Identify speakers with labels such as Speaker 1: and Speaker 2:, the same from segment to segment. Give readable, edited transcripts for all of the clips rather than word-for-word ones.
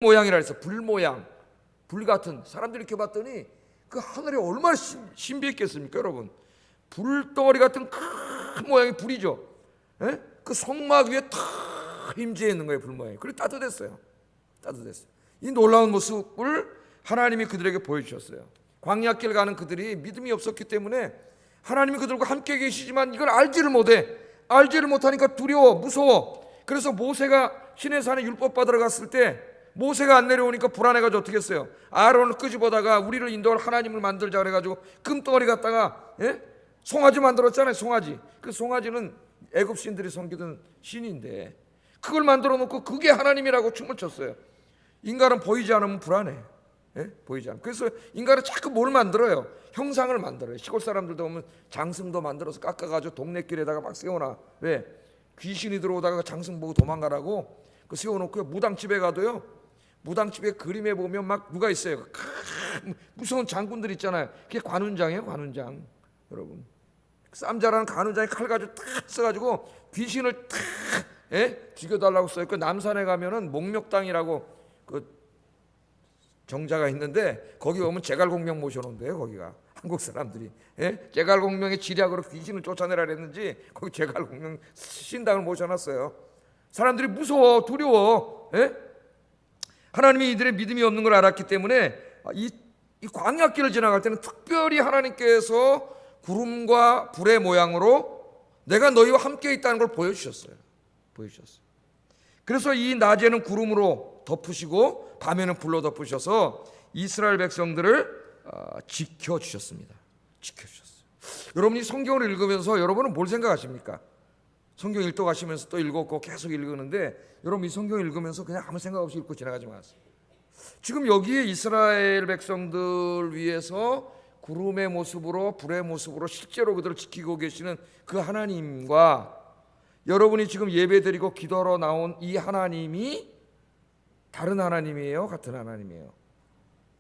Speaker 1: 모양이라 해서 불 모양, 불 같은, 사람들이 이렇게 봤더니 그 하늘이 얼마나 신비했겠습니까 여러분. 불덩어리 같은 큰 모양이 불이죠. 예? 그 성막 위에 탁 임재해 있는 거예요, 불 모양이. 그리고 따뜻했어요. 이 놀라운 모습을 하나님이 그들에게 보여주셨어요. 광야길 가는 그들이 믿음이 없었기 때문에 하나님이 그들과 함께 계시지만 이걸 알지를 못하니까 두려워, 무서워. 그래서 모세가 시내산에 율법 받으러 갔을 때 모세가 안 내려오니까 불안해가지고 어떻게 했어요? 아론을 끄집어다가 우리를 인도할 하나님을 만들자 그래가지고 금덩어리 갖다가 송아지 만들었잖아요. 송아지. 그 송아지는 애굽 신들이 섬기던 신인데 그걸 만들어 놓고 그게 하나님이라고 춤을 췄어요. 인간은 보이지 않으면 불안해. 보이지 않아. 그래서 인간은 자꾸 뭘 만들어요? 형상을 만들어요. 시골 사람들도 보면 장승도 만들어서 깎아가지고 동네 길에다가 막 세워놔. 왜? 귀신이 들어오다가 장승 보고 도망가라고 그 세워놓고요. 무당집에 가도요. 무당집에 그림에 보면 막 누가 있어요. 무서운 장군들 있잖아요. 그게 관운장이에요. 관운장. 여러분, 쌈 잘하는 관운장이 칼 가지고 탁 써가지고 귀신을 탁 죽여달라고 써요. 그 남산에 가면은 목욕당이라고 그 정자가 있는데 거기 오면 제갈공명 모셔놓은대요. 거기가 한국 사람들이 제갈공명의 지략으로 귀신을 쫓아내라 그랬는지 거기 제갈공명 신당을 모셔놨어요. 사람들이 무서워, 두려워. 하나님이 이들의 믿음이 없는 걸 알았기 때문에 이 광야길을 지나갈 때는 특별히 하나님께서 구름과 불의 모양으로 내가 너희와 함께 있다는 걸 보여주셨어요. 그래서 이 낮에는 구름으로 덮으시고 밤에는 불로 덮으셔서 이스라엘 백성들을 지켜주셨습니다. 여러분이 성경을 읽으면서 여러분은 뭘 생각하십니까? 성경 읽어가시면서 또 읽었고 계속 읽었는데 여러분 이 성경 읽으면서 그냥 아무 생각 없이 읽고 지나가지 마세요. 지금 여기에 이스라엘 백성들 위해서 구름의 모습으로 불의 모습으로 실제로 그들을 지키고 계시는 그 하나님과 여러분이 지금 예배드리고 기도하러 나온 이 하나님이 다른 하나님이에요? 같은 하나님이에요?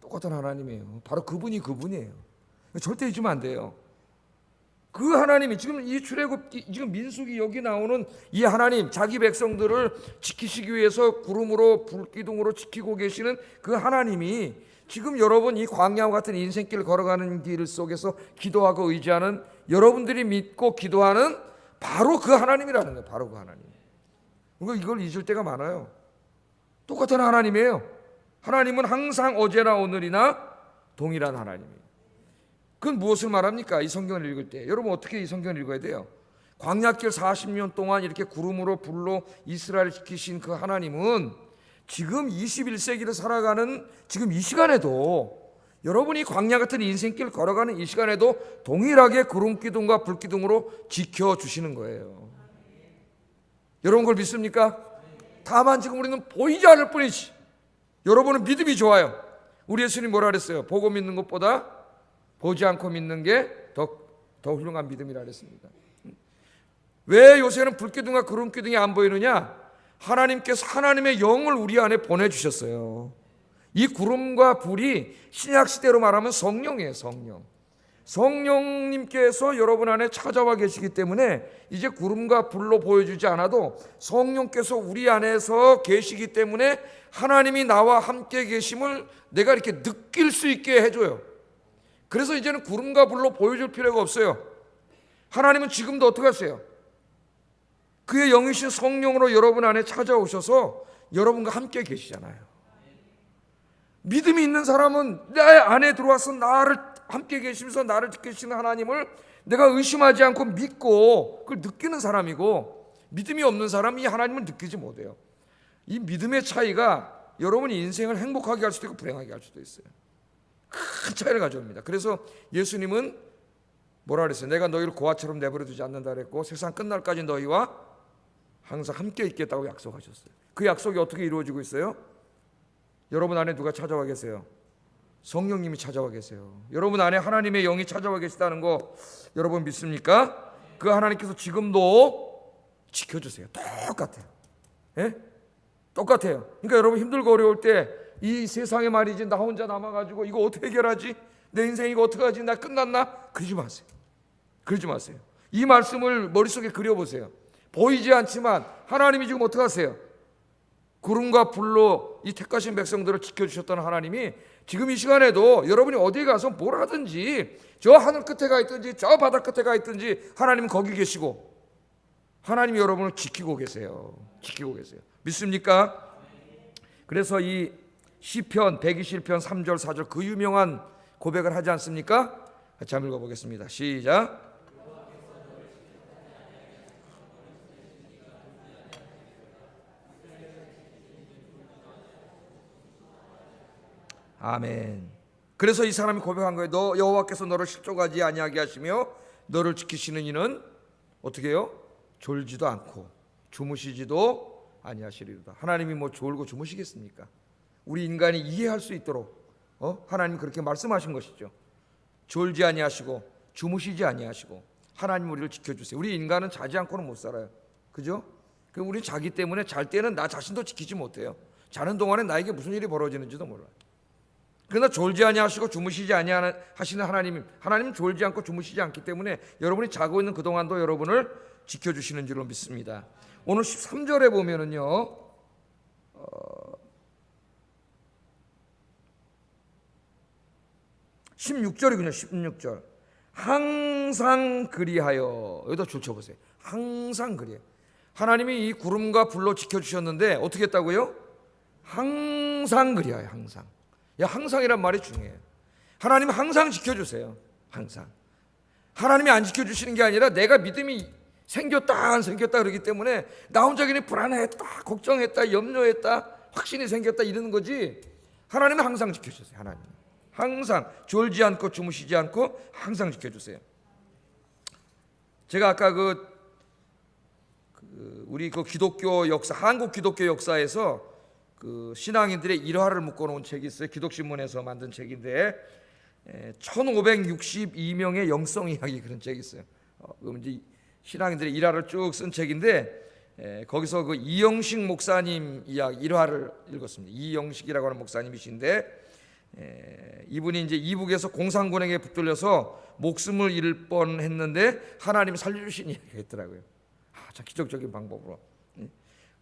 Speaker 1: 똑같은 하나님이에요. 바로 그분이에요. 절대 잊으면 안 돼요. 그 하나님이 지금 이 출애굽 지금 민수기 여기 나오는 이 하나님, 자기 백성들을 지키시기 위해서 구름으로 불기둥으로 지키고 계시는 그 하나님이 지금 여러분 이 광야와 같은 인생길 걸어가는 길 속에서 기도하고 의지하는 여러분들이 믿고 기도하는 바로 그 하나님이라는 거예요. 바로 그 하나님. 이걸 잊을 때가 많아요. 똑같은 하나님이에요. 하나님은 항상 어제나 오늘이나 동일한 하나님이에요. 그건 무엇을 말합니까? 이 성경을 읽을 때 여러분 어떻게 이 성경을 읽어야 돼요? 광야길 40년 동안 이렇게 구름으로 불로 이스라엘을 지키신 그 하나님은 지금 21세기를 살아가는 지금 이 시간에도 여러분이 광야 같은 인생길 걸어가는 이 시간에도 동일하게 구름 기둥과 불 기둥으로 지켜주시는 거예요. 여러분 그걸 믿습니까? 다만 지금 우리는 보이지 않을 뿐이지 여러분은 믿음이 좋아요. 우리 예수님이 뭐라 그랬어요? 보고 믿는 것보다 보지 않고 믿는 게 더 훌륭한 믿음이라 그랬습니다. 왜 요새는 불기둥과 구름기둥이 안 보이느냐? 하나님께서 하나님의 영을 우리 안에 보내주셨어요. 이 구름과 불이 신약시대로 말하면 성령이에요. 성령님께서 여러분 안에 찾아와 계시기 때문에 이제 구름과 불로 보여주지 않아도 성령께서 우리 안에서 계시기 때문에 하나님이 나와 함께 계심을 내가 이렇게 느낄 수 있게 해줘요. 그래서 이제는 구름과 불로 보여줄 필요가 없어요. 하나님은 지금도 어떻게 하세요? 그의 영이신 성령으로 여러분 안에 찾아오셔서 여러분과 함께 계시잖아요. 믿음이 있는 사람은 내 안에 들어와서 나를 함께 계시면서 나를 지키시는 하나님을 내가 의심하지 않고 믿고 그걸 느끼는 사람이고, 믿음이 없는 사람이 이 하나님을 느끼지 못해요. 이 믿음의 차이가 여러분이 인생을 행복하게 할 수도 있고 불행하게 할 수도 있어요. 큰 차이를 가져옵니다. 그래서 예수님은 뭐라 그랬어요? 내가 너희를 고아처럼 내버려 두지 않는다 그랬고 세상 끝날까지 너희와 항상 함께 있겠다고 약속하셨어요. 그 약속이 어떻게 이루어지고 있어요? 여러분 안에 누가 찾아와 계세요? 성령님이 찾아와 계세요. 여러분 안에 하나님의 영이 찾아와 계시다는 거 여러분 믿습니까? 그 하나님께서 지금도 지켜주세요. 똑같아요. 똑같아요. 그러니까 여러분 힘들고 어려울 때 이 세상에 말이지 나 혼자 남아가지고 이거 어떻게 해결하지? 내 인생 이거 어떻게 하지? 나 끝났나? 그러지 마세요. 이 말씀을 머릿속에 그려보세요. 보이지 않지만 하나님이 지금 어떻게 하세요? 구름과 불로 이 택하신 백성들을 지켜주셨던 하나님이 지금 이 시간에도 여러분이 어디에 가서 뭘 하든지, 저 하늘 끝에 가 있든지 저 바다 끝에 가 있든지 하나님은 거기 계시고 하나님이 여러분을 지키고 계세요. 지키고 계세요. 믿습니까? 그래서 이 시편 121편 3절 4절 그 유명한 고백을 하지 않습니까? 같이 한번 읽어보겠습니다. 시작. 아멘. 그래서 이 사람이 고백한 거예요. 너 여호와께서 너를 실족하지 아니하게 하시며 너를 지키시는 이는 어떻게 해요? 졸지도 않고 주무시지도 아니하시리로다. 하나님이 뭐 졸고 주무시겠습니까? 우리 인간이 이해할 수 있도록 하나님이 그렇게 말씀하신 것이죠. 졸지 아니하시고 주무시지 아니하시고 하나님 우리를 지켜주세요. 우리 인간은 자지 않고는 못 살아요. 그죠? 그럼 우리 자기 때문에 잘 때는 나 자신도 지키지 못해요. 자는 동안에 나에게 무슨 일이 벌어지는지도 몰라요. 그러나 졸지 아니하시고 주무시지 아니하시는 하나님 졸지 않고 주무시지 않기 때문에 여러분이 자고 있는 그동안도 여러분을 지켜주시는 줄로 믿습니다. 오늘 13절에 보면은요 16절이군요. 16절 항상 그리하여, 여기다 줄쳐보세요. 항상 그리하여. 하나님이 이 구름과 불로 지켜주셨는데 어떻게 했다고요? 항상 그리하여. 항상. 항상이란 말이 중요해요. 하나님은 항상 지켜주세요. 항상. 하나님이 안 지켜주시는 게 아니라 내가 믿음이 생겼다 안 생겼다 그러기 때문에 나 혼자 그냥 불안했다 걱정했다 염려했다 확신이 생겼다 이러는 거지, 하나님은 항상 지켜주세요. 하나님 항상 졸지 않고 주무시지 않고 항상 지켜주세요. 제가 아까 우리 기독교 역사, 한국 기독교 역사에서 신앙인들의 일화를 묶어놓은 책이 있어요. 기독신문에서 만든 책인데 1562명의 영성 이야기, 그런 책이 있어요. 이제 신앙인들의 일화를 쭉 쓴 책인데 거기서 이영식 목사님 이야기 일화를 읽었습니다. 이영식이라고 하는 목사님이신데 이분이 이제 이북에서 공산군에게 붙들려서 목숨을 잃을 뻔했는데 하나님이 살려주신 이야기가 있더라고요. 참 기적적인 방법으로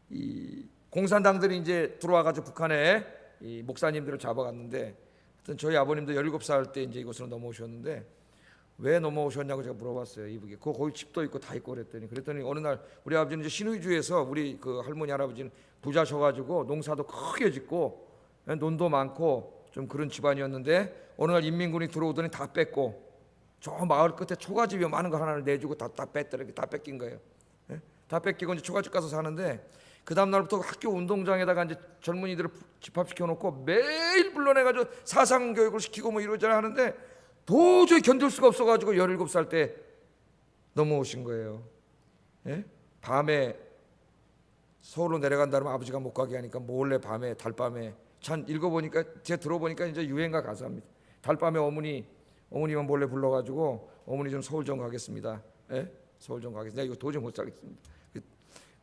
Speaker 1: 이 공산당들이 이제 들어와가지고 북한에 이 목사님들을 잡아갔는데, 하여튼 저희 아버님도 17살 때 이제 이곳으로 넘어오셨는데 왜 넘어오셨냐고 제가 물어봤어요. 이북에 거기 집도 있고 다 있고 그랬더니 어느 날 우리 아버지는 이제 신의주에서 우리 할머니 할아버지는 부자셔가지고 농사도 크게 짓고 논도 많고 좀 그런 집안이었는데 어느 날 인민군이 들어오더니 다 뺏고 저 마을 끝에 초가집이 많은 거 하나를 내주고 다 뺐더라고요. 다 뺏긴 거예요. 다 뺏기고 이제 초가집 가서 사는데 그 다음 날부터 학교 운동장에다가 이제 젊은이들을 집합시켜 놓고 매일 불러내가지고 사상 교육을 시키고 뭐 이러저러 하는데 도저히 견딜 수가 없어가지고 17살 때 넘어오신 거예요. 밤에 서울로 내려간다면 아버지가 못 가게 하니까 몰래 밤에 달밤에 참 읽어보니까 제가 들어보니까 이제 유행가 가사입니다. 달밤에 어머니만 몰래 불러가지고 어머니 좀 서울 좀 가겠습니다. 서울 좀 가겠습니다. 이거 도저히 못 살겠습니다.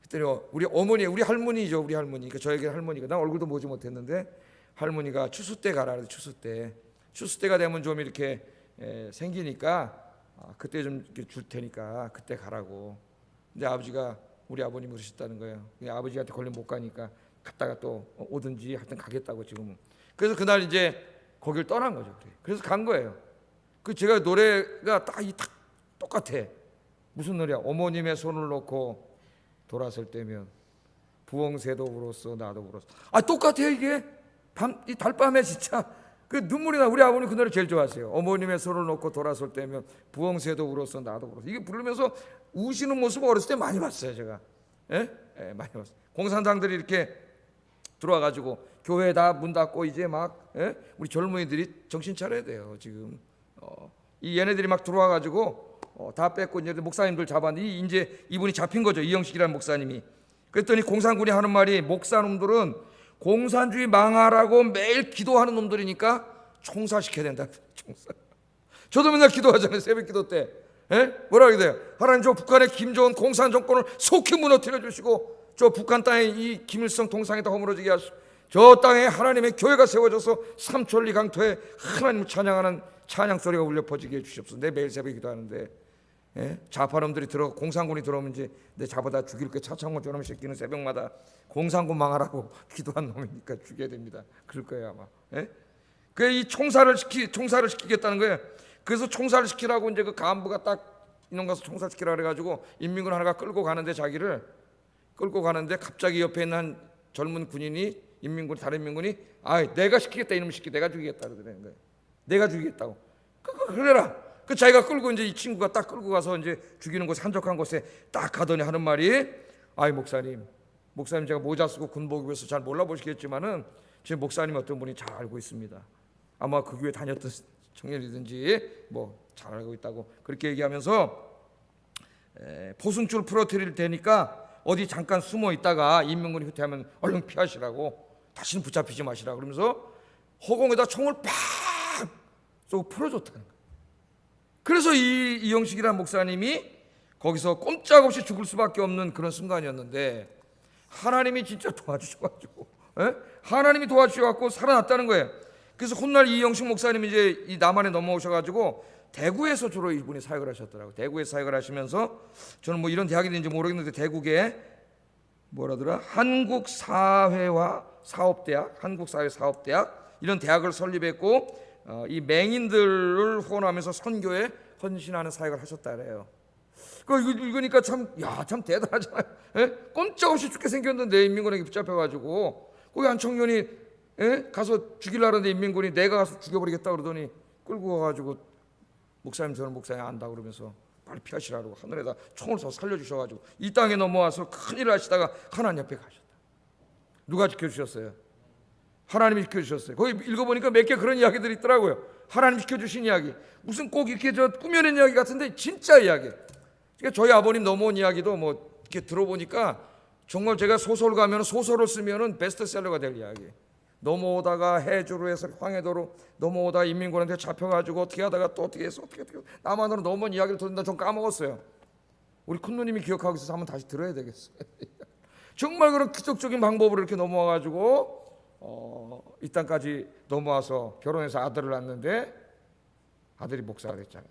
Speaker 1: 그랬더니 우리 어머니, 우리 할머니죠. 우리 할머니. 그러니까 저에게 할머니가, 난 얼굴도 보지 못했는데 할머니가 추수 때 가라 그래. 추수 때가 되면 좀 이렇게 생기니까 그때 좀 이렇게 줄 테니까 그때 가라고. 근데 아버지가 우리 아버님 그러셨다는 거예요. 아버지한테 걸리면 못 가니까 갔다가 또 오든지 하여튼 가겠다고 지금은. 그래서 그날 이제 거길 떠난 거죠. 그래서 간 거예요. 제가 노래가 딱 똑같아. 무슨 노래야? 어머님의 손을 놓고 돌아설 때면 부엉새도 울었어 나도 울었어. 똑같아요 이게. 이 달밤에 진짜 눈물이 나. 우리 아버님 그 노래 제일 좋아하세요. 어머님의 손을 놓고 돌아설 때면 부엉새도 울었어 나도 울었어. 이게 부르면서 우시는 모습 어렸을 때 많이 봤어요 제가. 많이 봤어요. 공산당들이 이렇게 들어와가지고 교회 다 문 닫고 이제 막 우리 젊은이들이 정신 차려야 돼요 지금. 이 얘네들이 막 들어와가지고 다 뺏고 이제 목사님들 잡았는데 이제 이분이 잡힌 거죠. 이영식이라는 목사님이. 그랬더니 공산군이 하는 말이 목사놈들은 공산주의 망하라고 매일 기도하는 놈들이니까 총살시켜야 된다. 총살. 저도 맨날 기도하잖아요. 새벽 기도 때. 뭐라 그래요? 하나님 저 북한의 김정은 공산 정권을 속히 무너뜨려 주시고 저 북한 땅에 이 김일성 동상에다 허물어지게 하시고 저 땅에 하나님의 교회가 세워져서 삼천리 강토에 하나님을 찬양하는 찬양 소리가 울려 퍼지게 해주시옵소서. 내 매일 새벽에 기도하는데 좌파놈들이 공산군이 들어오면 이제 내 잡아다 죽일 게 차창고 저놈 새끼는 새벽마다 공산군 망하라고 기도한 놈이니까 죽여야 됩니다. 그럴 거예요 아마. 그 이 총살을 시키겠다는 거예요. 그래서 총살을 시키라고 이제 그 간부가 딱 이놈 가서 총살시키라 그래가지고 인민군 하나가 끌고 가는데 자기를 끌고 가는데 갑자기 옆에 있는 한 젊은 군인이 다른 인민군이 내가 시키겠다 이놈 시키 내가 죽이겠다 그러는 거예요. 내가 죽이겠다고. 그래라. 그 자기가 끌고 이제 이 친구가 딱 끌고 가서 이제 죽이는 곳에 한적한 곳에 딱 가더니 하는 말이 목사님 제가 모자 쓰고 군복 입어서 잘 몰라보시겠지만은 지금 목사님 어떤 분이 잘 알고 있습니다. 아마 그 교회 다녔던 청년이든지 뭐 잘 알고 있다고 그렇게 얘기하면서 포승줄 풀어드릴 테니까 어디 잠깐 숨어 있다가 인민군이 후퇴하면 얼른 피하시라고 다시는 붙잡히지 마시라 그러면서 허공에다 총을 팍 쏘고 풀어줬다는 거예요. 그래서 이영식이라는 목사님이 거기서 꼼짝없이 죽을 수밖에 없는 그런 순간이었는데 하나님이 진짜 도와주셔가지고 하나님이 도와주셔가지고 살아났다는 거예요. 그래서 훗날 이영식 목사님이 이제 이 남한에 넘어오셔가지고 대구에서 주로 이분이 사역을 하셨더라고요. 대구에서 사역을 하시면서 저는 뭐 이런 대학이 있는지 모르겠는데 대구에 뭐라더라 한국사회와 사업대학 이런 대학을 설립했고 이 맹인들을 후원하면서 선교에 헌신하는 사역을 하셨다 그래요. 읽으니까 참 대단하잖아요. 꼼짝없이 죽게 생겼는데 인민군에게 붙잡혀가지고 거기 한 청년이 가서 죽이려고 하는데 인민군이 내가 가서 죽여버리겠다 그러더니 끌고 가가지고 목사님 저는 목사님 안다 그러면서 빨리 피하시라고 하늘에다 총을 쏘 살려주셔가지고 이 땅에 넘어와서 큰일을 하시다가 하나님 옆에 가셨다. 누가 지켜주셨어요? 하나님이 지켜주셨어요. 거기 읽어보니까 몇 개 그런 이야기들이 있더라고요. 하나님 지켜주신 이야기. 무슨 꼭 이렇게 꾸며낸 이야기 같은데 진짜 이야기. 그러니까 저희 아버님 넘어온 이야기도 뭐 이렇게 들어보니까 정말 제가 소설 가면 소설을 쓰면은 베스트셀러가 될 이야기. 넘어오다가 해주로에서 황해도로 넘어오다가 인민군한테 잡혀가지고 어떻게 하다가 또 어떻게 해서 남한으로 넘어온 이야기를 듣는다 좀 까먹었어요. 우리 큰 누님이 기억하고 있어서 한번 다시 들어야 되겠어요. 정말 그런 기적적인 방법으로 이렇게 넘어와가지고 이 땅까지 넘어와서 결혼해서 아들을 낳았는데 아들이 목사가 됐잖아요.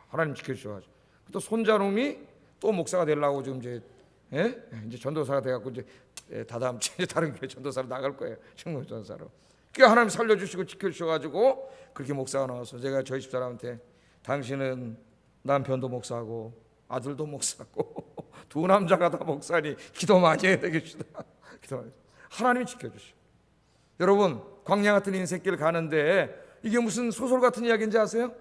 Speaker 1: 하나님 지켜주셔가지고 또 손자놈이 또 목사가 되려고 지금 이제 전도사가 돼갖고 이제 다다음 주에 다른 교회 전도사로 나갈 거예요. 중국 전도사로. 그 하나님 살려주시고 지켜주셔가지고 그렇게 목사가 나와서 제가 저희 집사람한테 당신은 남편도 목사고 아들도 목사고 두 남자가 다 목사니 기도 많이 해야 되겠다. 하나님이 지켜주시고 여러분 광야 같은 인생길 가는데 이게 무슨 소설 같은 이야기인지 아세요?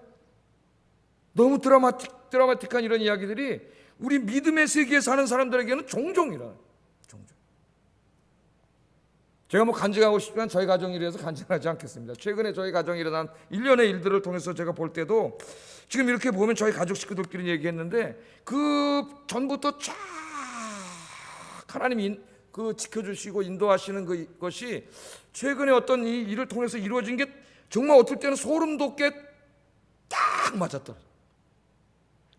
Speaker 1: 너무 드라마틱한 이런 이야기들이 우리 믿음의 세계에 사는 사람들에게는 종종 일어나요. 제가 뭐 간증하고 싶지만 저희 가정에 대해서 간증하지 않겠습니다. 최근에 저희 가정에 일어난 일련의 일들을 통해서 제가 볼 때도 지금 이렇게 보면 저희 가족 식구들끼리 얘기했는데 그 전부터 쫙 하나님이 지켜주시고 인도하시는 그것이 최근에 어떤 이 일을 통해서 이루어진 게 정말 어떨 때는 소름 돋게 딱 맞았더라.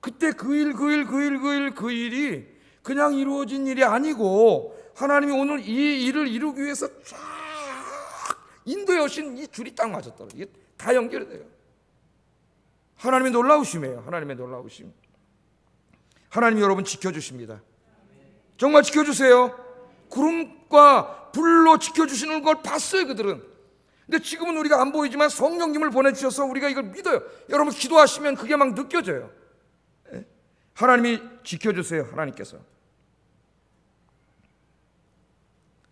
Speaker 1: 그때 그 일이 그냥 이루어진 일이 아니고 하나님이 오늘 이 일을 이루기 위해서 쫙 인도해 오신 이 줄이 딱 맞았더라. 이게 다 연결이 돼요. 하나님의 놀라우심이에요. 하나님의 놀라우심. 하나님 여러분 지켜주십니다. 정말 지켜주세요. 구름과 불로 지켜주시는 걸 봤어요 그들은. 근데 지금은 우리가 안 보이지만 성령님을 보내주셔서 우리가 이걸 믿어요. 여러분 기도하시면 그게 막 느껴져요. 하나님이 지켜주세요. 하나님께서.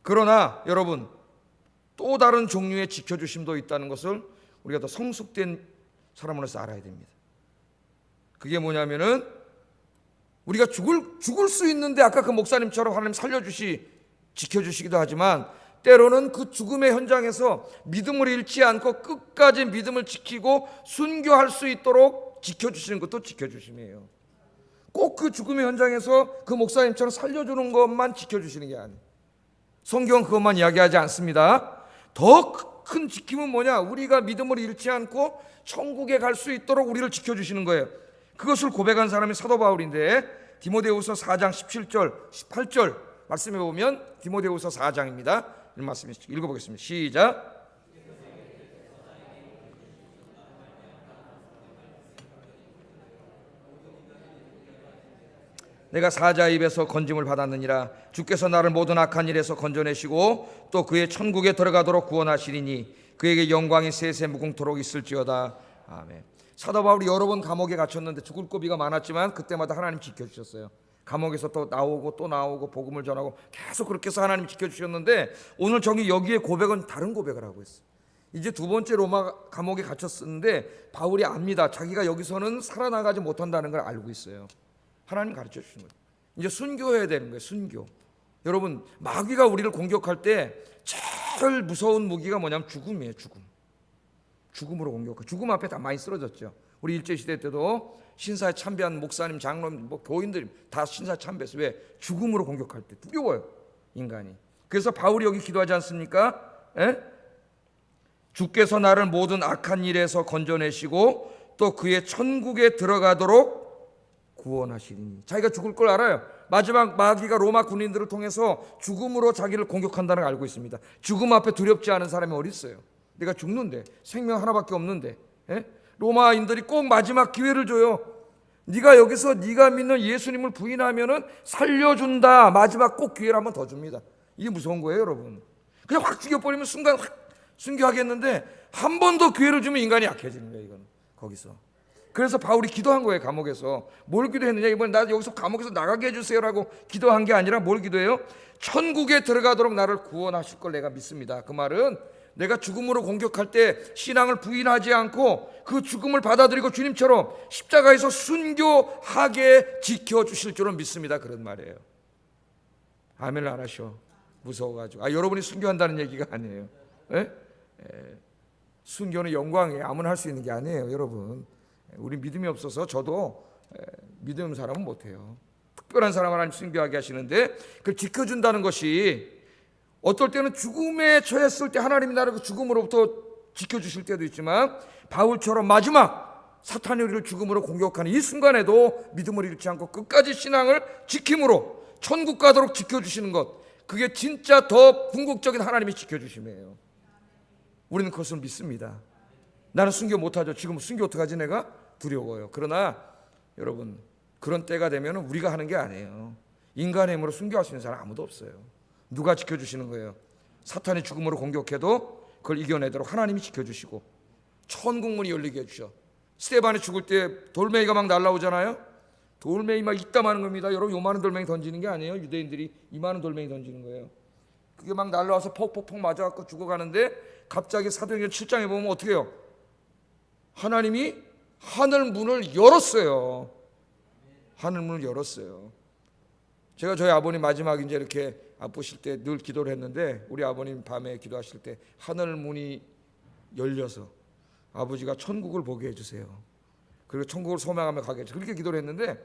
Speaker 1: 그러나 여러분 또 다른 종류의 지켜주심도 있다는 것을 우리가 더 성숙된 사람으로서 알아야 됩니다. 그게 뭐냐면은 우리가 죽을 수 있는데 아까 그 목사님처럼 하나님 지켜주시기도 하지만 때로는 그 죽음의 현장에서 믿음을 잃지 않고 끝까지 믿음을 지키고 순교할 수 있도록 지켜주시는 것도 지켜주심이에요. 꼭 그 죽음의 현장에서 그 목사님처럼 살려주는 것만 지켜주시는 게 아니에요. 성경은 그것만 이야기하지 않습니다. 더 큰 지킴은 뭐냐? 우리가 믿음을 잃지 않고 천국에 갈 수 있도록 우리를 지켜주시는 거예요. 그것을 고백한 사람이 사도 바울인데 디모데후서 4장 17절 18절 말씀해 보면 디모데후서 4장입니다. 이 말씀 읽어보겠습니다. 시작. 내가 사자의 입에서 건짐을 받았느니라. 주께서 나를 모든 악한 일에서 건져내시고 또 그의 천국에 들어가도록 구원하시리니 그에게 영광이 세세 무궁토록 있을지어다. 아멘. 사도 바울이 여러 번 감옥에 갇혔는데 죽을 고비가 많았지만 그때마다 하나님 지켜주셨어요. 감옥에서 또 나오고 복음을 전하고 계속 그렇게 해서 하나님 지켜주셨는데 오늘 저기 여기에 고백은 다른 고백을 하고 있어요. 이제 두 번째 로마 감옥에 갇혔었는데 바울이 압니다. 자기가 여기서는 살아나가지 못한다는 걸 알고 있어요. 하나님 가르쳐 주시는 거예요. 이제 순교해야 되는 거예요. 순교. 여러분, 마귀가 우리를 공격할 때 제일 무서운 무기가 뭐냐면 죽음이에요. 죽음으로 공격해. 죽음 앞에 다 많이 쓰러졌죠. 우리 일제시대 때도 신사에 참배한 목사님, 장로님, 교인들이 다 신사에 참배했어요. 왜? 죽음으로 공격할 때 두려워요, 인간이. 그래서 바울이 여기 기도하지 않습니까? 주께서 나를 모든 악한 일에서 건져내시고 또 그의 천국에 들어가도록 구원하시리니. 자기가 죽을 걸 알아요. 마지막 마귀가 로마 군인들을 통해서 죽음으로 자기를 공격한다는 걸 알고 있습니다. 죽음 앞에 두렵지 않은 사람이 어디 있어요? 내가 죽는데, 생명 하나밖에 없는데. 로마인들이 꼭 마지막 기회를 줘요. 네가 여기서 네가 믿는 예수님을 부인하면은 살려준다. 마지막 꼭 기회를 한 번 더 줍니다. 이게 무서운 거예요, 여러분. 그냥 확 죽여버리면 순간 확 순교하겠는데 한 번 더 기회를 주면 인간이 약해지는 거예요. 이건 거기서. 그래서 바울이 기도한 거예요. 감옥에서. 뭘 기도했느냐? 이번에 나 여기서 감옥에서 나가게 해주세요라고 기도한 게 아니라 뭘 기도해요? 천국에 들어가도록 나를 구원하실 걸 내가 믿습니다. 그 말은 내가 죽음으로 공격할 때 신앙을 부인하지 않고 그 죽음을 받아들이고 주님처럼 십자가에서 순교하게 지켜주실 줄은 믿습니다. 그런 말이에요. 아멘을 안 하셔. 무서워가지고. 여러분이 순교한다는 얘기가 아니에요. 순교는 영광이에요. 아무나 할 수 있는 게 아니에요, 여러분. 우리 믿음이 없어서 저도 믿음 없는 사람은 못해요. 특별한 사람 하나님 순교하게 하시는데 그걸 지켜준다는 것이 어떨 때는 죽음에 처했을 때 하나님이 나를 죽음으로부터 지켜주실 때도 있지만 바울처럼 마지막 사탄이 우리를 죽음으로 공격하는 이 순간에도 믿음을 잃지 않고 끝까지 신앙을 지킴으로 천국 가도록 지켜주시는 것, 그게 진짜 더 궁극적인 하나님이 지켜주심이에요. 우리는 그것을 믿습니다. 나는 순교 못하죠. 지금 순교 어떡하지 내가? 두려워요. 그러나 여러분, 그런 때가 되면 우리가 하는 게 아니에요. 인간의 힘으로 순교할 수 있는 사람 아무도 없어요. 누가 지켜주시는 거예요? 사탄이 죽음으로 공격해도 그걸 이겨내도록 하나님이 지켜주시고 천국문이 열리게 해주셔. 스데반이 죽을 때 돌멩이가 막 날라오잖아요. 돌멩이 막 이따마는 겁니다. 여러분, 요만한 돌멩이 던지는 게 아니에요. 유대인들이 이만한 돌멩이 던지는 거예요. 그게 막 날라와서 퍽퍽퍽 맞아갖고 죽어가는데 갑자기 사도행전 7장에 보면 어떻게 해요? 하나님이 하늘 문을 열었어요. 하늘 문을 열었어요. 제가 저희 아버님 마지막 이제 이렇게 아프실 때 늘 기도를 했는데 우리 아버님 밤에 기도하실 때 하늘 문이 열려서 아버지가 천국을 보게 해주세요. 그리고 천국을 소망하며 가게 해주세요. 그렇게 기도를 했는데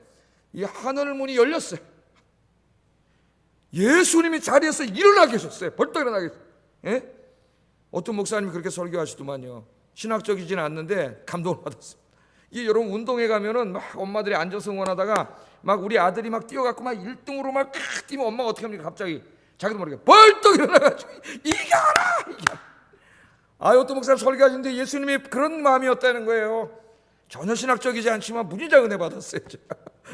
Speaker 1: 이 하늘 문이 열렸어요. 예수님이 자리에서 일어나 계셨어요. 벌떡 일어나 계셨어요. 어떤 목사님이 그렇게 설교하시더만요. 신학적이지는 않는데 감동을 받았어요. 이 여러분, 운동회 가면은 막 엄마들이 앉아서 응원하다가 막 우리 아들이 막 뛰어갖고 막 1등으로 막 뛰면 엄마가 어떻게 합니까? 갑자기 자기도 모르게 벌떡 일어나가지고 이겨라. 어떤 목사님 설교하시는데 예수님이 그런 마음이었다는 거예요. 전혀 신학적이지 않지만 무지장 은혜 받았어요.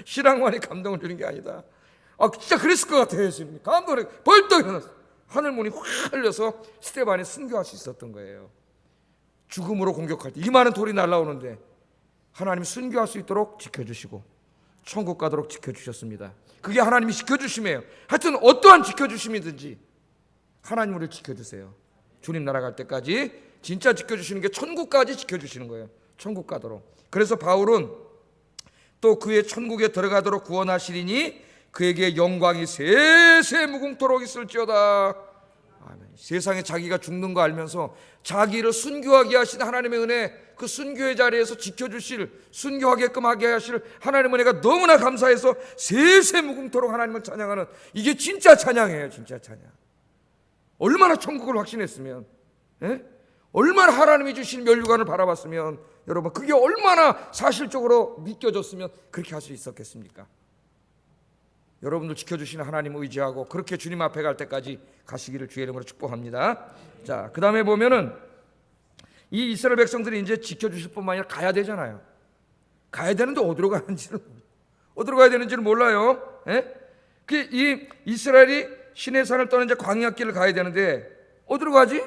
Speaker 1: 신앙만이 감동을 주는 게 아니다. 진짜 그랬을 것 같아요. 예수님이 감동을 벌떡 일어났어요. 하늘문이 확 열려서 스데반이 순교할 수 있었던 거예요. 죽음으로 공격할 때 이 많은 돌이 날라오는데 하나님이 순교할 수 있도록 지켜주시고 천국 가도록 지켜주셨습니다. 그게 하나님이 지켜주심이에요. 하여튼 어떠한 지켜주심이든지 하나님 우리를 지켜주세요. 주님 나라 갈 때까지 진짜 지켜주시는 게 천국까지 지켜주시는 거예요. 천국 가도록. 그래서 바울은 또 그의 천국에 들어가도록 구원하시리니 그에게 영광이 세세 무궁토록 있을지어다. 아멘. 세상에 자기가 죽는 거 알면서 자기를 순교하게 하신 하나님의 은혜, 그 순교의 자리에서 지켜주실, 순교하게끔 하게 하실 하나님의 은혜가 너무나 감사해서 세세 무궁토록 하나님을 찬양하는, 이게 진짜 찬양이에요. 진짜 찬양. 얼마나 천국을 확신했으면, 얼마나 하나님이 주신 면류관을 바라봤으면, 여러분 그게 얼마나 사실적으로 믿겨졌으면 그렇게 할 수 있었겠습니까? 여러분들 지켜주시는 하나님 의지하고 그렇게 주님 앞에 갈 때까지 가시기를 주의 이름으로 축복합니다. 자, 그 다음에 보면은 이 이스라엘 백성들이 이제 지켜주실 뿐만 아니라 가야 되잖아요. 가야 되는데 어디로 가야 되는지를 몰라요. 예? 이 이스라엘이 시내산을 떠나 이제 광야길을 가야 되는데 어디로 가지?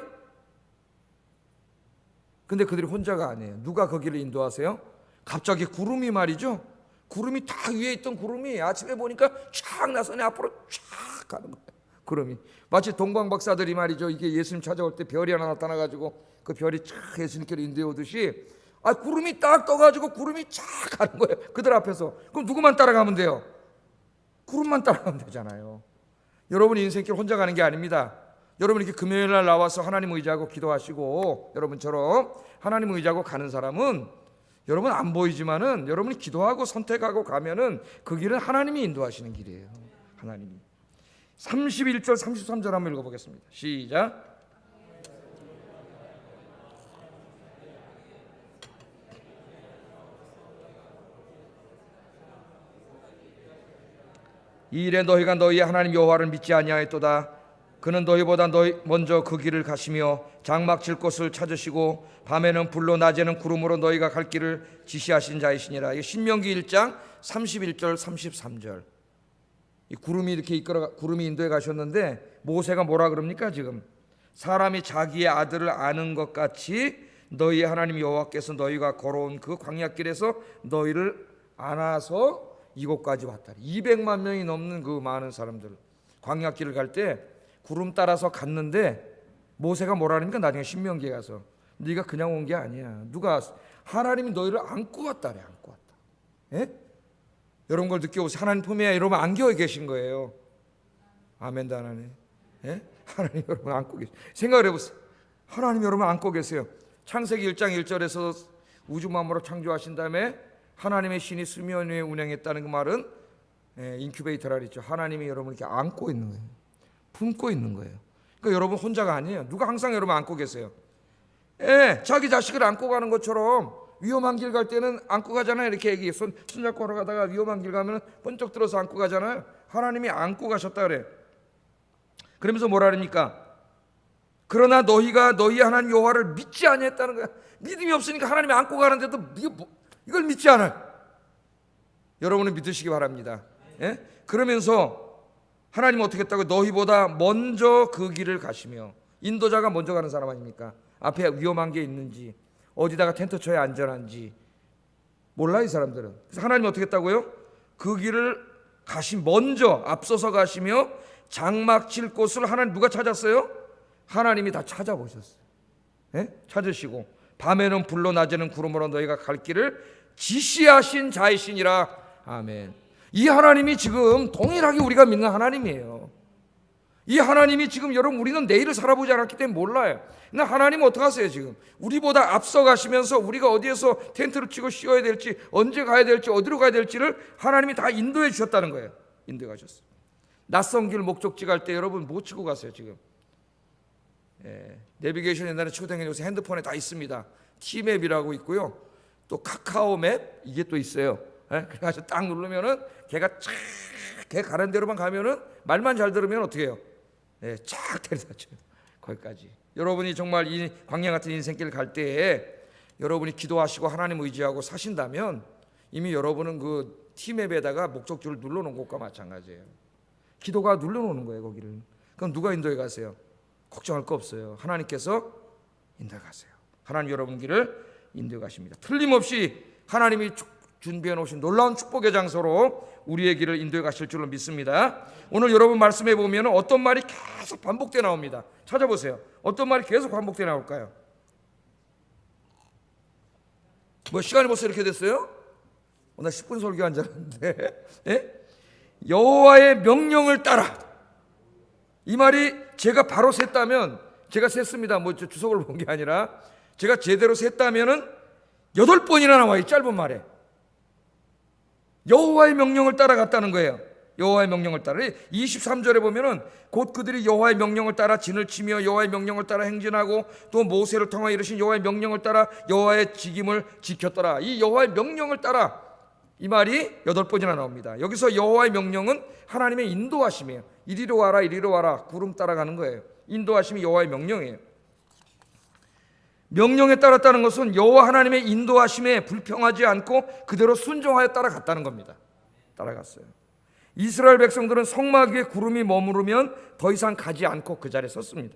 Speaker 1: 근데 그들이 혼자가 아니에요. 누가 거기를 인도하세요? 갑자기 구름이 말이죠. 구름이 다 위에 있던 구름이 아침에 보니까 쫙 나서니 앞으로 쫙 가는 거예요. 구름이 마치 동방 박사들이 말이죠. 이게 예수님 찾아올 때 별이 하나 나타나가지고 그 별이 쫙 예수님께로 인도해 오듯이 구름이 딱 떠가지고 구름이 쫙 가는 거예요. 그들 앞에서. 그럼 누구만 따라가면 돼요? 구름만 따라가면 되잖아요. 여러분 인생길 혼자 가는 게 아닙니다. 여러분 이렇게 금요일 날 나와서 하나님 의지하고 기도하시고 여러분처럼 하나님 의지하고 가는 사람은 여러분 안 보이지만은 여러분이 기도하고 선택하고 가면은 그 길은 하나님이 인도하시는 길이에요. 하나님이. 31절 33절 한번 읽어보겠습니다. 시작. 이 일에 너희가 너희의 하나님 여호와를 믿지 아니하였도다. 그는 너희보다 먼저 그 길을 가시며 장막 칠 곳을 찾으시고 밤에는 불로 낮에는 구름으로 너희가 갈 길을 지시하신 자이시니라. 이 신명기 1장 31절 33절. 이 구름이 이렇게 구름이 인도에 가셨는데 모세가 뭐라 그럽니까? 지금 사람이 자기의 아들을 아는 것 같이 너희의 하나님 여호와께서 너희가 걸어온 그 광야길에서 너희를 안아서 이곳까지 왔다. 200만 명이 넘는 그 많은 사람들 광야길을 갈 때 구름 따라서 갔는데 모세가 뭐라 하니까 나중에 신명기에 가서 네가 그냥 온 게 아니야. 누가 하나님이 너희를 안고 왔다래. 안고 왔다. 예? 여러분 걸 느껴보세요. 하나님 품에 여러분 안겨 계신 거예요. 아멘도 안 하네. 예? 하나님 여러분 안고 계세요. 생각을 해보세요. 하나님 여러분 안고 계세요. 창세기 1장 1절에서 우주 만물을 창조하신 다음에 하나님의 신이 수면 위에 운행했다는 그 말은 인큐베이터라 그랬죠. 하나님이 여러분 이렇게 안고 있는 거예요. 품고 있는 거예요. 그러니까 여러분 혼자가 아니에요. 누가 항상 여러분 안고 계세요. 자기 자식을 안고 가는 것처럼 위험한 길 갈 때는 안고 가잖아요. 이렇게 애기 손잡고 걸어가다가 위험한 길 가면 번쩍 들어서 안고 가잖아요. 하나님이 안고 가셨다 그래. 그러면서 뭐라 그러니까 그러나 너희가 너희 하나님 여호와를 믿지 아니했다는 거야. 믿음이 없으니까 하나님이 안고 가는데도 이걸 믿지 않아요. 여러분은 믿으시기 바랍니다. 예? 그러면서 하나님은 어떻게 했다고? 너희보다 먼저 그 길을 가시며. 인도자가 먼저 가는 사람 아닙니까? 앞에 위험한 게 있는지 어디다가 텐트 쳐야 안전한지 몰라 이 사람들은. 그래서 하나님이 어떻게 했다고요? 그 길을 먼저 앞서서 가시며 장막 칠 곳을 하나님 누가 찾았어요? 하나님이 다 찾아보셨어요. 예? 찾으시고 밤에는 불로 낮에는 구름으로 너희가 갈 길을 지시하신 자이시니라. 아멘. 이 하나님이 지금 동일하게 우리가 믿는 하나님이에요. 이 하나님이 지금 여러분 우리는 내일을 살아보지 않았기 때문에 몰라요. 근데 하나님은 어떻게 하세요? 지금 우리보다 앞서 가시면서 우리가 어디에서 텐트를 치고 쉬어야 될지 언제 가야 될지 어디로 가야 될지를 하나님이 다 인도해 주셨다는 거예요. 인도해 가셨어요. 낯선 길 목적지 갈 때 여러분 못 치고 가세요. 지금 내비게이션 옛날에 치고 다니는 요새 핸드폰에 다 있습니다. T맵이라고 있고요. 또 카카오맵 이게 또 있어요. 그래가지고 딱 누르면은 걔가 걔 가는 대로만 가면은 말만 잘 들으면 어떻게 해요? 쫙 데려다 줘요. 거기까지. 여러분이 정말 이 광야 같은 인생길 갈 때에 여러분이 기도하시고 하나님 의지하고 사신다면 이미 여러분은 그 T맵에다가 목적지를 눌러놓은 것과 마찬가지예요. 기도가 눌러놓는 거예요. 거기를. 그럼 누가 인도해 가세요? 걱정할 거 없어요. 하나님께서 인도해 가세요. 하나님 여러분 길을 인도해 가십니다. 틀림없이 하나님이 준비해 놓으신 놀라운 축복의 장소로 우리의 길을 인도해 가실 줄로 믿습니다. 오늘 여러분 말씀해 보면 어떤 말이 계속 반복되어 나옵니다. 찾아보세요. 어떤 말이 계속 반복되어 나올까요? 시간이 벌써 이렇게 됐어요? 나 10분 설교한 줄 알았는데 여호와의 명령을 따라. 이 말이 제가 바로 셌다면 제가 셌습니다. 주석을 본 게 아니라 제가 제대로 셌다면은 8번이나 나와요. 짧은 말에. 여호와의 명령을 따라갔다는 거예요. 여호와의 명령을 따라. 23절에 보면은 곧 그들이 여호와의 명령을 따라 진을 치며 여호와의 명령을 따라 행진하고 또 모세를 통하여 이르신 여호와의 명령을 따라 여호와의 직임을 지켰더라. 이 여호와의 명령을 따라 이 말이 8번이나 나옵니다. 여기서 여호와의 명령은 하나님의 인도하심이에요. 이리로 와라 이리로 와라 구름 따라가는 거예요. 인도하심이 여호와의 명령이에요. 명령에 따랐다는 것은 여호와 하나님의 인도하심에 불평하지 않고 그대로 순종하여 따라갔다는 겁니다. 따라갔어요. 이스라엘 백성들은 성막 위에 구름이 머무르면 더 이상 가지 않고 그 자리에 섰습니다.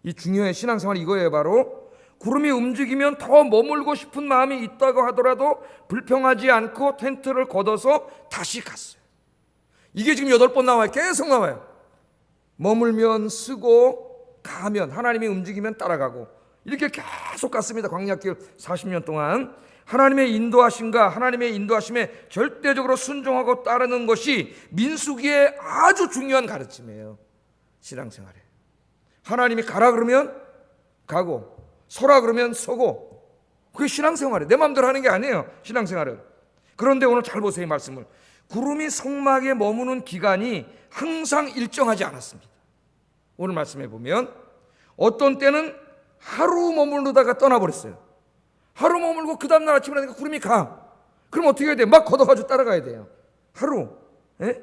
Speaker 1: 이 중요한 신앙생활이 이거예요. 바로 구름이 움직이면 더 머물고 싶은 마음이 있다고 하더라도 불평하지 않고 텐트를 걷어서 다시 갔어요. 이게 지금 8번 나와요. 계속 나와요. 머물면 쓰고 가면 하나님이 움직이면 따라가고 이렇게 계속 갔습니다. 광야길 40년 동안. 하나님의 인도하심과 하나님의 인도하심에 절대적으로 순종하고 따르는 것이 민수기의 아주 중요한 가르침이에요. 신앙생활에 하나님이 가라 그러면 가고 서라 그러면 서고, 그게 신앙생활이에요. 내 마음대로 하는 게 아니에요, 신앙생활은. 그런데 오늘 잘 보세요, 이 말씀을. 구름이 성막에 머무는 기간이 항상 일정하지 않았습니다. 오늘 말씀해 보면 어떤 때는 하루 머무르다가 떠나버렸어요. 하루 머물고 그 다음날 아침에 나니까 구름이 가. 그럼 어떻게 해야 돼요? 막 걷어가지고 따라가야 돼요. 하루. 예?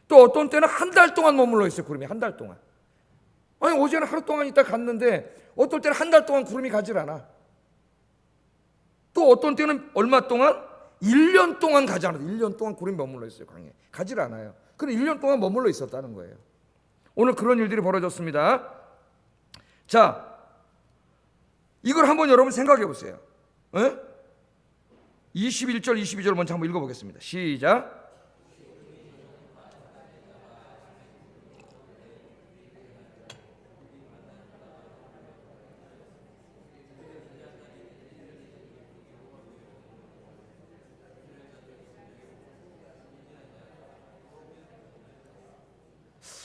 Speaker 1: 또 어떤 때는 한 달 동안 머물러 있어요. 구름이 한 달 동안. 아니 어제는 하루 동안 있다 갔는데 어떨 때는 한 달 동안 구름이 가질 않아. 또 어떤 때는 얼마 동안? 1년 동안 가지 않아요. 1년 동안 구름이 머물러 있어요. 광야에 가질 않아요. 그럼 1년 동안 머물러 있었다는 거예요. 오늘 그런 일들이 벌어졌습니다. 자, 이걸 한번 여러분 생각해 보세요. 21절 22절 먼저 한번 읽어보겠습니다. 시작.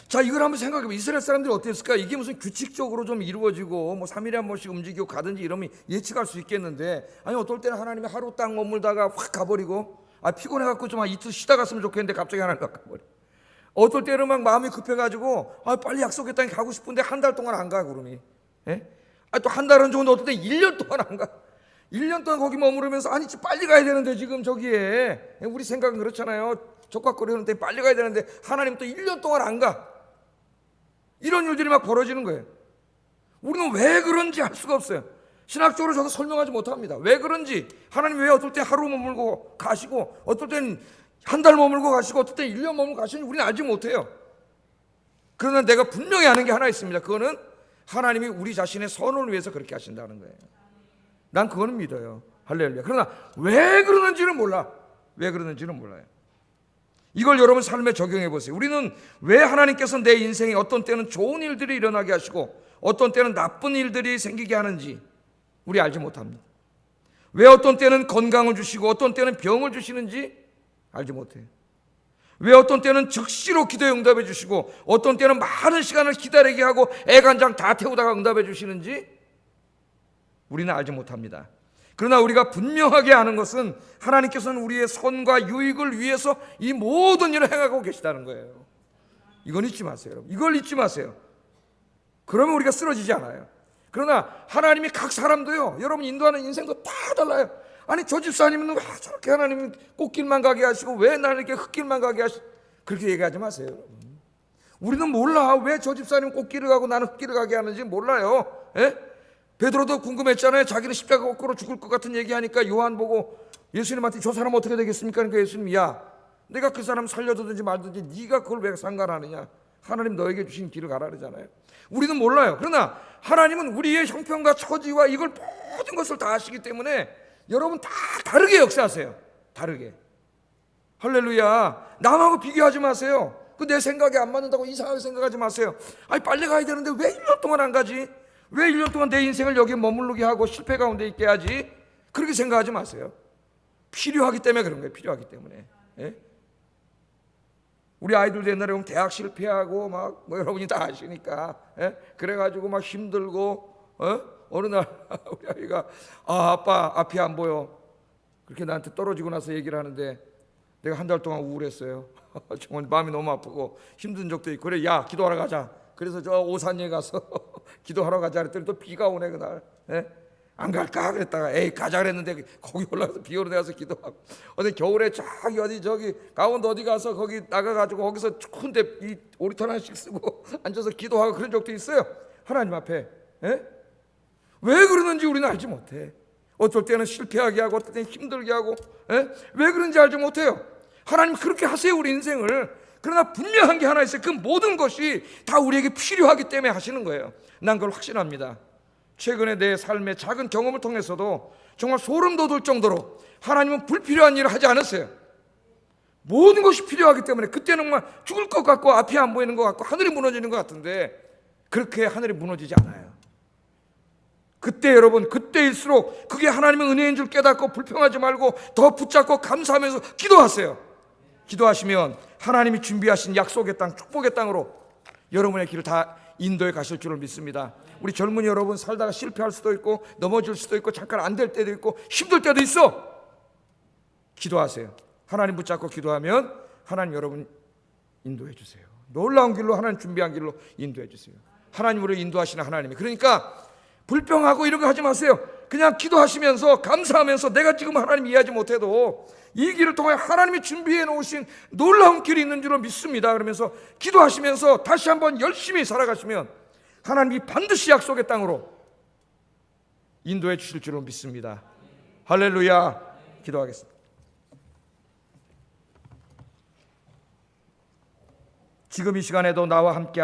Speaker 1: 자, 이걸 한번 생각해보면 이스라엘 사람들이 어땠을까? 이게 무슨 규칙적으로 좀 이루어지고 뭐 3일에 한 번씩 움직이고 가든지 이러면 예측할 수 있겠는데, 아니 어떨 때는 하나님이 하루 딱 머물다가 확 가버리고, 피곤해갖고 좀 한 이틀 쉬다 갔으면 좋겠는데 갑자기 하나님 가버려. 어떨 때는 막 마음이 급해가지고 빨리 약속했다니 가고 싶은데 한 달 동안 안 가, 구름이. 또 한 달은 좋은데 어떨 때 1년 동안 안 가. 1년 동안 거기 머무르면서 아니 빨리 가야 되는데 지금 저기에, 우리 생각은 그렇잖아요. 족각거리는데 빨리 가야 되는데 하나님 또 1년 동안 안 가. 이런 일들이 막 벌어지는 거예요. 우리는 왜 그런지 알 수가 없어요. 신학적으로 저도 설명하지 못합니다. 왜 그런지, 하나님 왜 어떨 때 하루 머물고 가시고 어떨 때는 한 달 머물고 가시고 어떨 때 1년 머물고 가시는지 우리는 알지 못해요. 그러나 내가 분명히 아는 게 하나 있습니다. 그거는 하나님이 우리 자신의 선을 위해서 그렇게 하신다는 거예요. 난 그거는 믿어요. 할렐루야. 그러나 왜 그러는지는 몰라. 왜 그러는지는 몰라요. 이걸 여러분 삶에 적용해 보세요. 우리는 왜 하나님께서 내 인생에 어떤 때는 좋은 일들이 일어나게 하시고 어떤 때는 나쁜 일들이 생기게 하는지 우리 알지 못합니다. 왜 어떤 때는 건강을 주시고 어떤 때는 병을 주시는지 알지 못해요. 왜 어떤 때는 즉시로 기도에 응답해 주시고 어떤 때는 많은 시간을 기다리게 하고 애간장 다 태우다가 응답해 주시는지 우리는 알지 못합니다. 그러나 우리가 분명하게 아는 것은 하나님께서는 우리의 선과 유익을 위해서 이 모든 일을 행하고 계시다는 거예요. 이건 잊지 마세요, 여러분. 이걸 잊지 마세요. 그러면 우리가 쓰러지지 않아요. 그러나 하나님이 각 사람도요, 여러분 인도하는 인생도 다 달라요. 아니 저 집사님은 왜 저렇게 하나님이 꽃길만 가게 하시고 왜 나를 이렇게 흙길만 가게 하시고, 그렇게 얘기하지 마세요, 여러분. 우리는 몰라. 왜 저 집사님은 꽃길을 가고 나는 흙길을 가게 하는지 몰라요. 베드로도 궁금했잖아요. 자기는 십자가 거꾸로 죽을 것 같은 얘기하니까 요한 보고 예수님한테 저 사람 어떻게 되겠습니까? 그러니까 예수님이, 야, 내가 그 사람 살려두든지 말든지 네가 그걸 왜 상관하느냐. 하나님 너에게 주신 길을 가라 그러잖아요. 우리는 몰라요. 그러나 하나님은 우리의 형편과 처지와 이걸 모든 것을 다 아시기 때문에 여러분 다 다르게 역사하세요. 다르게. 할렐루야. 남하고 비교하지 마세요. 그 내 생각에 안 맞는다고 이상하게 생각하지 마세요. 아니 빨리 가야 되는데 왜 1년 동안 안 가지? 왜 1년 동안 내 인생을 여기 머무르게 하고 실패 가운데 있게 하지? 그렇게 생각하지 마세요. 필요하기 때문에 그런 거예요. 필요하기 때문에. 우리 아이들도 옛날에 보면 대학 실패하고 막 뭐 여러분이 다 아시니까, 그래가지고 막 힘들고, 어느 날 우리 아이가 아빠 앞이 안 보여. 그렇게 나한테 떨어지고 나서 얘기를 하는데 내가 한 달 동안 우울했어요. 정말 마음이 너무 아프고 힘든 적도 있고. 그래, 야 기도하러 가자. 그래서 저 오산리에 가서 기도하러 가자 그랬더니 또 비가 오네 그날. 안 갈까 그랬다가 에이 가자 그랬는데 거기 올라가서 비 오는 데 가서 기도하고, 어디 겨울에 저기 어디 저기 강원도 어디 가서 거기 나가가지고 거기서 추운데 이 오리털 하나씩 쓰고 앉아서 기도하고 그런 적도 있어요. 하나님 앞에. 왜 그러는지 우리는 알지 못해. 어떨 때는 실패하게 하고 어떨 때는 힘들게 하고, 왜 그런지 알지 못해요. 하나님 그렇게 하세요, 우리 인생을. 그러나 분명한 게 하나 있어요. 그 모든 것이 다 우리에게 필요하기 때문에 하시는 거예요. 난 그걸 확신합니다. 최근에 내 삶의 작은 경험을 통해서도 정말 소름 돋을 정도로 하나님은 불필요한 일을 하지 않았어요. 모든 것이 필요하기 때문에 그때는 정말 죽을 것 같고 앞이 안 보이는 것 같고 하늘이 무너지는 것 같은데 그렇게 하늘이 무너지지 않아요. 그때 여러분, 그때일수록 그게 하나님의 은혜인 줄 깨닫고 불평하지 말고 더 붙잡고 감사하면서 기도하세요. 기도하시면 하나님이 준비하신 약속의 땅, 축복의 땅으로 여러분의 길을 다 인도해 가실 줄을 믿습니다. 우리 젊은이 여러분, 살다가 실패할 수도 있고 넘어질 수도 있고 잠깐 안 될 때도 있고 힘들 때도 있어. 기도하세요. 하나님 붙잡고 기도하면 하나님 여러분 인도해 주세요. 놀라운 길로, 하나님 준비한 길로 인도해 주세요. 하나님으로 인도하시는 하나님이. 그러니까 불평하고 이런 거 하지 마세요. 그냥 기도하시면서 감사하면서 내가 지금 하나님 이해하지 못해도 이 길을 통해 하나님이 준비해 놓으신 놀라운 길이 있는 줄로 믿습니다. 그러면서 기도하시면서 다시 한번 열심히 살아가시면 하나님이 반드시 약속의 땅으로 인도해 주실 줄로 믿습니다. 할렐루야. 기도하겠습니다. 지금 이 시간에도 나와 함께